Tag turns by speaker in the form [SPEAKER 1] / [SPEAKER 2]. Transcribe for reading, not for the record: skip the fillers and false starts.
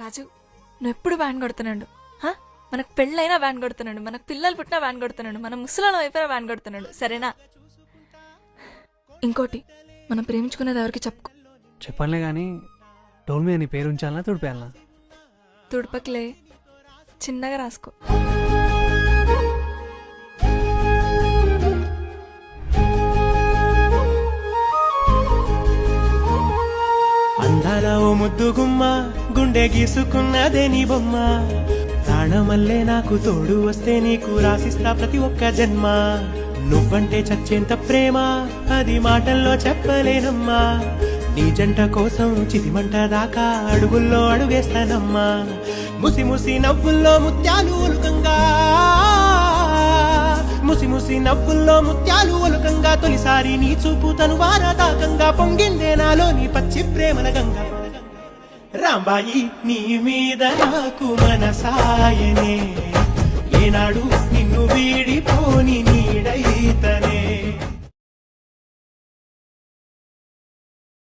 [SPEAKER 1] రాజు నువ్వు ఎప్పుడు వ్యాన్ కొడుతున్నాడు. మనకు పెళ్ళైనా వ్యాన్ కొడుతున్నాడు, మనకు పిల్లలు పుట్టినా వ్యాన్ కొడుతున్నాడు, మన ముసలాల వైపున వ్యాన్ కొడుతున్నాడు. సరేనా? ఇంకోటి, మనం ప్రేమించుకునేది ఎవరికి చెప్పుకో.
[SPEAKER 2] చెప్పనులే కానీ డోల్ మీద నీ పేరు ఉంచాలనా తుడిపేయాలనా?
[SPEAKER 1] తుడపకిలే, చిన్నగా రాసుకో.
[SPEAKER 3] అందాల ఓ ముద్దు గుమ్మ, గుండె గీసుకున్నదే నీ బొమ్మ. ప్రాణమల్లే నాకు తోడు వస్తే నీకు రాసిస్తా ప్రతి ఒక్క జన్మ. నువ్వంటే చచ్చేంత ప్రేమ అది మాటల్లో చెప్పలేనమ్మా. నీ జంట కోసం చితిమంట దాకా అడుగుల్లో అడుగేస్తానమ్మా. ముసి ముసి నవ్వుల్లో ముత్యాలు ఒలుకంగా, ముసి ముసి నవ్వుల్లో ముత్యాలు ఒలుకంగా, తొలిసారి నీ చూపు తను వారదాకంగా పొంగిందే నాలో నీ పచ్చి ప్రేమల గంగా. రాంబాయి నీ మీద నాకు మనసాయనే, ఏనాడు నిన్ను